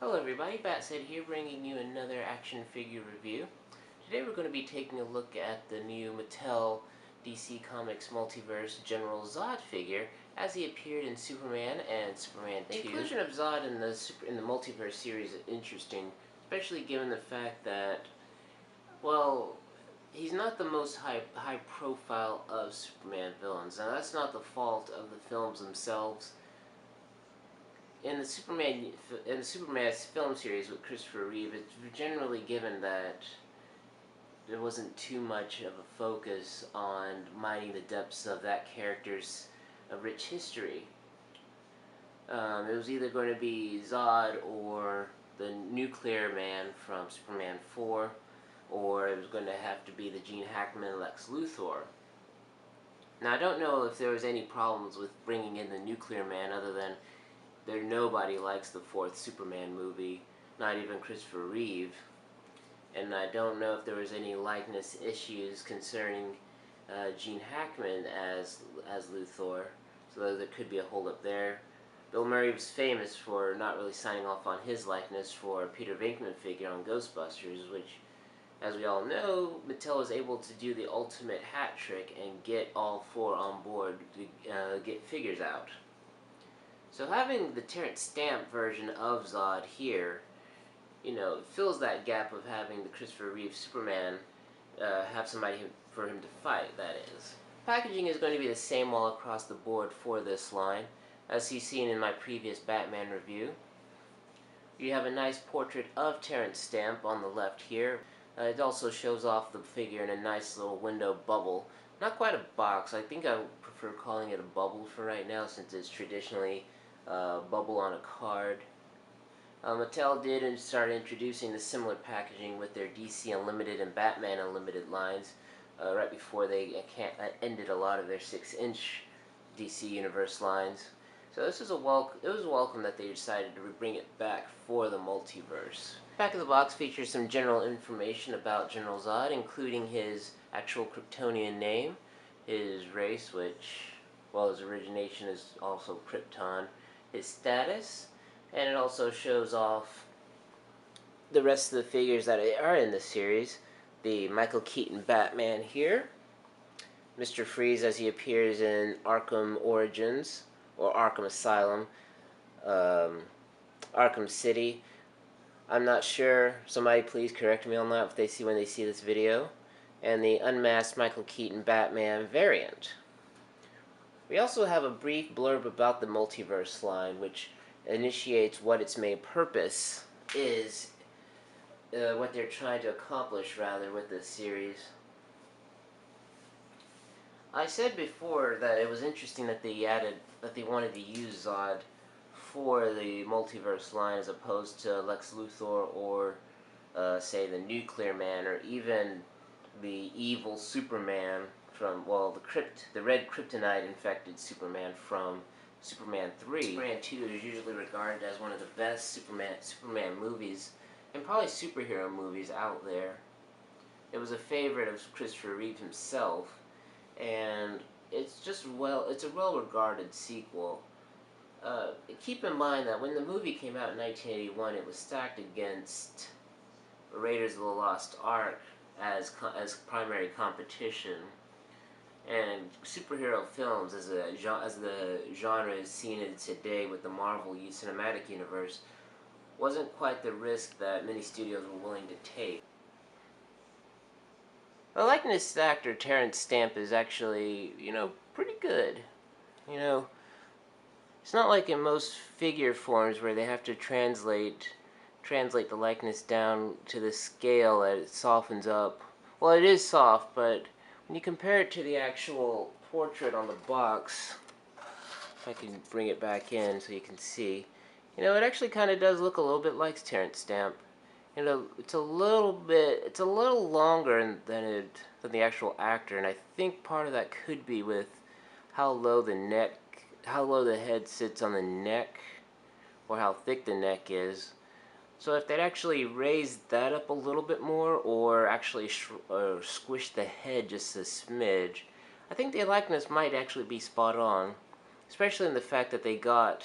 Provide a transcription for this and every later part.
Hello everybody, Batsaid here bringing you another action figure review. Today we're going to be taking a look at the new Mattel DC Comics Multiverse General Zod figure as he appeared in Superman and Superman 2. The inclusion of Zod in the Multiverse series is interesting, especially given the fact that, well, he's not the most high profile of Superman villains. Now that's not the fault of the films themselves. In the Superman film series with Christopher Reeve, it's generally given that there wasn't too much of a focus on mining the depths of that character's rich history. It was either going to be Zod or the Nuclear Man from Superman 4, or it was going to have to be the Gene Hackman Lex Luthor. Now I don't know if there was any problems with bringing in the Nuclear Man other than nobody likes the fourth Superman movie, not even Christopher Reeve. And I don't know if there was any likeness issues concerning Gene Hackman as Luthor, so there could be a hold-up there. Bill Murray was famous for not really signing off on his likeness for Peter Venkman figure on Ghostbusters, which, as we all know, Mattel was able to do the ultimate hat trick and get all four on board to get figures out. So having the Terrance Stamp version of Zod here, fills that gap of having the Christopher Reeve Superman have somebody for him to fight, that is. Packaging is going to be the same all across the board for this line, as you've seen in my previous Batman review. You have a nice portrait of Terrance Stamp on the left here. It also shows off the figure in a nice little window bubble. Not quite a box, I think I prefer calling it a bubble for right now since it's traditionally bubble on a card. Mattel did start introducing the similar packaging with their DC Unlimited and Batman Unlimited lines right before they ended a lot of their 6-inch DC Universe lines. So this is it was welcome that they decided to bring it back for the multiverse. Back of the box features some general information about General Zod, including his actual Kryptonian name, his race, which, well, his origination is also Krypton, his status, and it also shows off the rest of the figures that are in the series. The Michael Keaton Batman here, Mr. Freeze as he appears in Arkham Origins, or Arkham Asylum, Arkham City. I'm not sure, somebody please correct me on that when they see this video. And the unmasked Michael Keaton Batman variant. We also have a brief blurb about the Multiverse line, which initiates what its main purpose is, what they're trying to accomplish, rather, with this series. I said before that it was interesting that they wanted to use Zod for the Multiverse line as opposed to Lex Luthor or, say, the Nuclear Man, or even the evil Superman from, well, the red kryptonite infected Superman from Superman 3. Superman 2 is usually regarded as one of the best Superman movies, and probably superhero movies out there. It was a favorite of Christopher Reeve himself, and it's a well-regarded sequel. Keep in mind that when the movie came out in 1981, it was stacked against Raiders of the Lost Ark as primary competition, and superhero films as the genre is seen today with the Marvel Cinematic Universe wasn't quite the risk that many studios were willing to take. The likeness actor Terrance Stamp is actually, pretty good. It's not like in most figure forms where they have to translate the likeness down to the scale that it softens up. Well, it is soft, but when you compare it to the actual portrait on the box, if I can bring it back in so you can see, it actually kind of does look a little bit like Terrance Stamp. It's a little longer than the actual actor, and I think part of that could be with how low the head sits on the neck, or how thick the neck is. So if they'd actually raised that up a little bit more, or actually squish the head just a smidge, I think the likeness might actually be spot on, especially in the fact that they got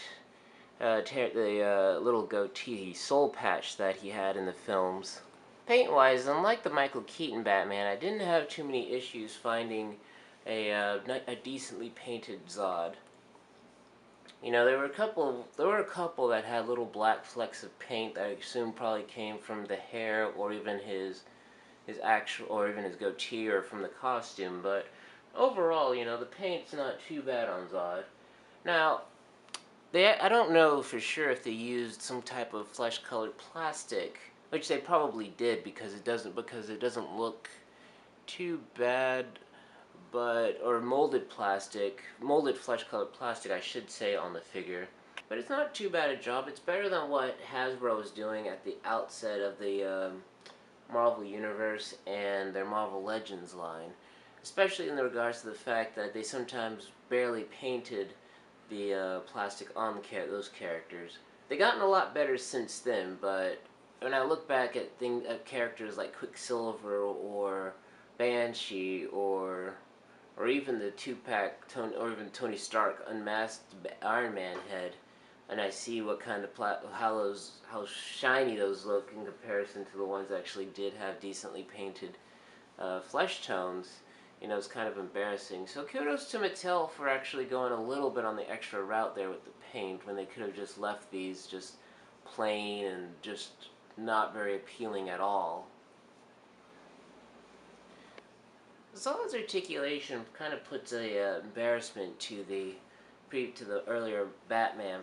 the little goatee soul patch that he had in the films. Paint-wise, unlike the Michael Keaton Batman, I didn't have too many issues finding a decently painted Zod. You know, there were a couple that had little black flecks of paint that I assume probably came from the hair or even his actual, or even his goatee, or from the costume, but overall, you know, the paint's not too bad on Zod. Now, I don't know for sure if they used some type of flesh-colored plastic, which they probably did because it doesn't look too bad, but or molded flesh-colored plastic, I should say, on the figure. But it's not too bad a job. It's better than what Hasbro was doing at the outset of the Marvel Universe and their Marvel Legends line, especially in regards to the fact that they sometimes barely painted the plastic on those characters. They've gotten a lot better since then, but when I look back at characters like Quicksilver or Banshee or even the two-pack or even Tony Stark unmasked Iron Man head, and I see what kind of how shiny those look in comparison to the ones that actually did have decently painted flesh tones, you know, it's kind of embarrassing. So kudos to Mattel for actually going a little bit on the extra route there with the paint when they could have just left these just plain and just not very appealing at all. Zod's articulation kind of puts a embarrassment to the earlier Batman,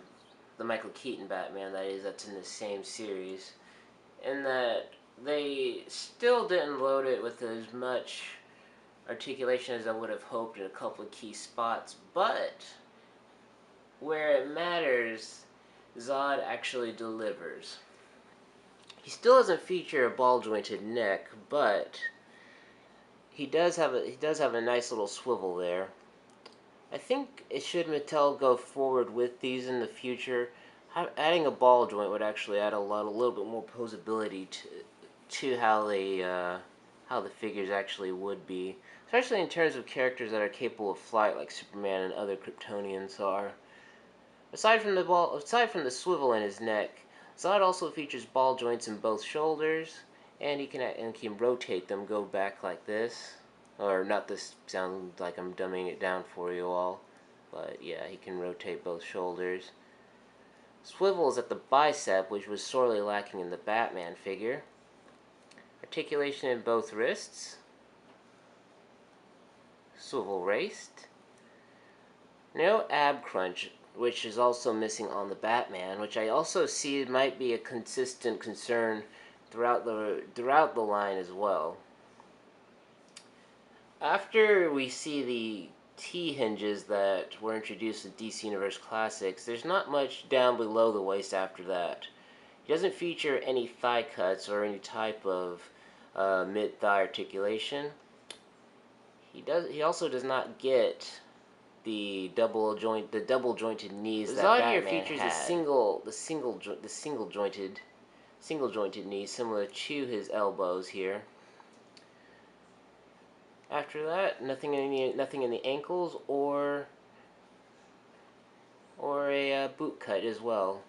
the Michael Keaton Batman, that's in the same series, in that they still didn't load it with as much articulation as I would have hoped in a couple of key spots, but where it matters, Zod actually delivers. He still doesn't feature a ball-jointed neck, but he does have a nice little swivel there. I think should Mattel go forward with these in the future, adding a ball joint would actually add a little bit more posability to how the figures actually would be, especially in terms of characters that are capable of flight, like Superman and other Kryptonians are. Aside from the swivel in his neck, Zod also features ball joints in both shoulders, and he can rotate them, go back like this. Or not this, sounds like I'm dumbing it down for you all. But yeah, he can rotate both shoulders. Swivels at the bicep, which was sorely lacking in the Batman figure. Articulation in both wrists. Swivel waist. No ab crunch, which is also missing on the Batman, which I also see might be a consistent concern throughout the line as well. After we see the T-hinges that were introduced in DC Universe Classics, there's not much down below the waist after that. He doesn't feature any thigh cuts or any type of mid-thigh articulation. He also does not get the double jointed knees that Batman here features had. The single jointed knees, similar to his elbows here. After that, nothing in the ankles or a boot cut as well.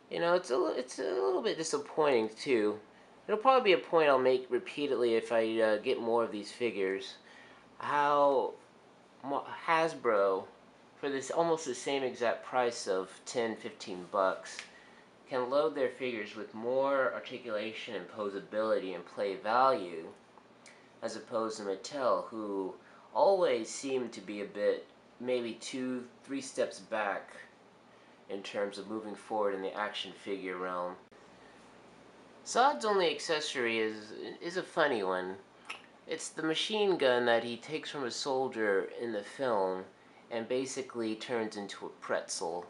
You know, it's a little bit disappointing too. It'll probably be a point I'll make repeatedly if I get more of these figures. How Hasbro, for this almost the same exact price of $10-15, can load their figures with more articulation and posability and play value, as opposed to Mattel, who always seem to be a bit, maybe 2-3 steps back in terms of moving forward in the action figure realm. Zod's only accessory is a funny one. It's the machine gun that he takes from a soldier in the film and basically turns into a pretzel.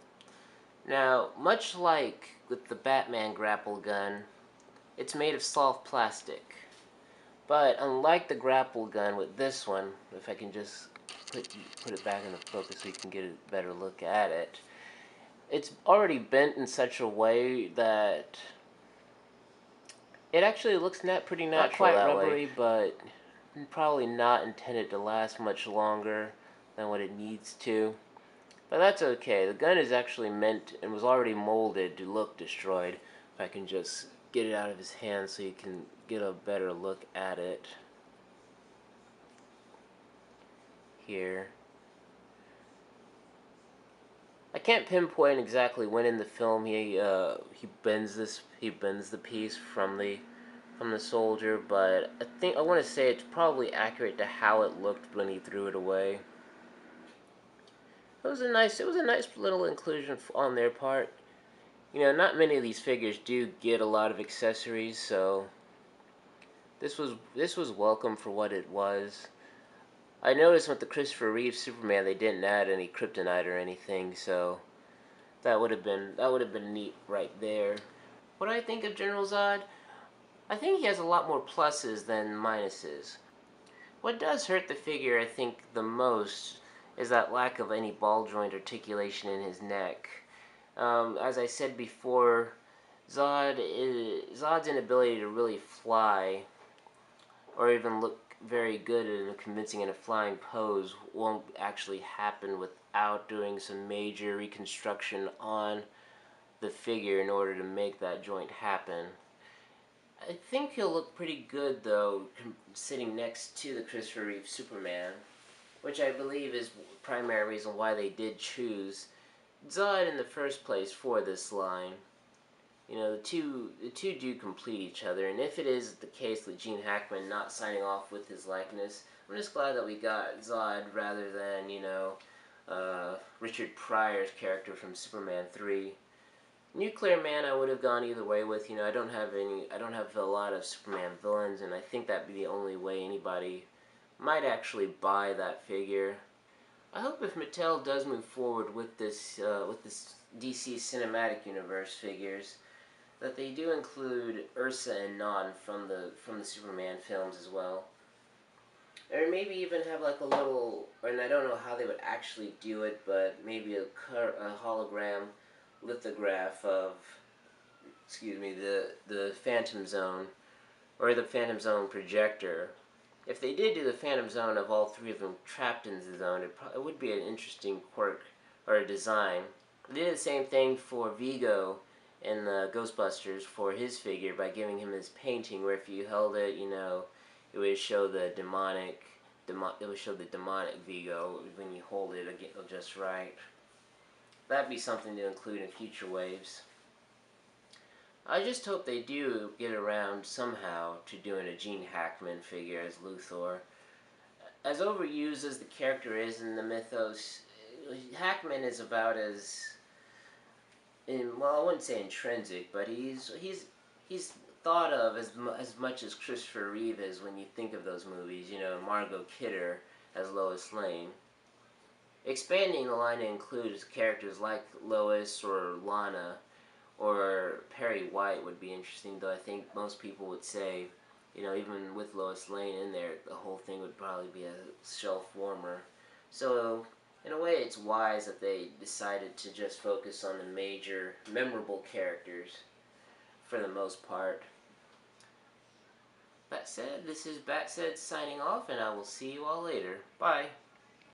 Now, much like with the Batman grapple gun, it's made of soft plastic. But unlike the grapple gun with this one, if I can just put it back into focus so you can get a better look at it, it's already bent in such a way that it actually looks pretty natural. Not quite rubbery, but probably not intended to last much longer than what it needs to. But that's okay. The gun is actually meant and was already molded to look destroyed. If I can just get it out of his hand so you can get a better look at it. Here. I can't pinpoint exactly when in the film he bends the piece from the soldier, but I want to say it's probably accurate to how it looked when he threw it away. It was a nice little inclusion on their part. You know, not many of these figures do get a lot of accessories, so this was welcome for what it was. I noticed with the Christopher Reeve Superman they didn't add any kryptonite or anything, so that would have been neat right there. What do I think of General Zod? I think he has a lot more pluses than minuses. What does hurt the figure, I think, the most is that lack of any ball joint articulation in his neck. As I said before, Zod's inability to really fly or even look very good and convincing in a flying pose won't actually happen without doing some major reconstruction on the figure in order to make that joint happen. I think he'll look pretty good though sitting next to the Christopher Reeve Superman, which I believe is the primary reason why they did choose Zod in the first place for this line. You know, the two do complete each other, and if it is the case with Gene Hackman not signing off with his likeness, I'm just glad that we got Zod rather than, you know, Richard Pryor's character from Superman 3. Nuclear Man I would have gone either way with. You know, I don't have a lot of Superman villains, and I think that'd be the only way anybody might actually buy that figure. I hope if Mattel does move forward with this DC Cinematic Universe figures, that they do include Ursa and Non from the Superman films as well. Or maybe even have like a little, and I don't know how they would actually do it, but maybe a hologram lithograph of, the Phantom Zone, or the Phantom Zone projector. If they did do the Phantom Zone of all three of them trapped in the zone, it would be an interesting quirk or a design. They did the same thing for Vigo in the Ghostbusters for his figure by giving him his painting, where if you held it, you know, it would show the demonic Vigo when you hold it just right. That'd be something to include in future waves. I just hope they do get around somehow to doing a Gene Hackman figure as Luthor. As overused as the character is in the mythos, Hackman is about as, well, I wouldn't say intrinsic, but he's thought of as much as Christopher Reeve is when you think of those movies. You know, Margot Kidder as Lois Lane. Expanding the line to include characters like Lois or Lana or Perry White would be interesting, though I think most people would say, you know, even with Lois Lane in there, the whole thing would probably be a shelf warmer. So, in a way, it's wise that they decided to just focus on the major, memorable characters for the most part. That said, this is Bat Said signing off, and I will see you all later. Bye.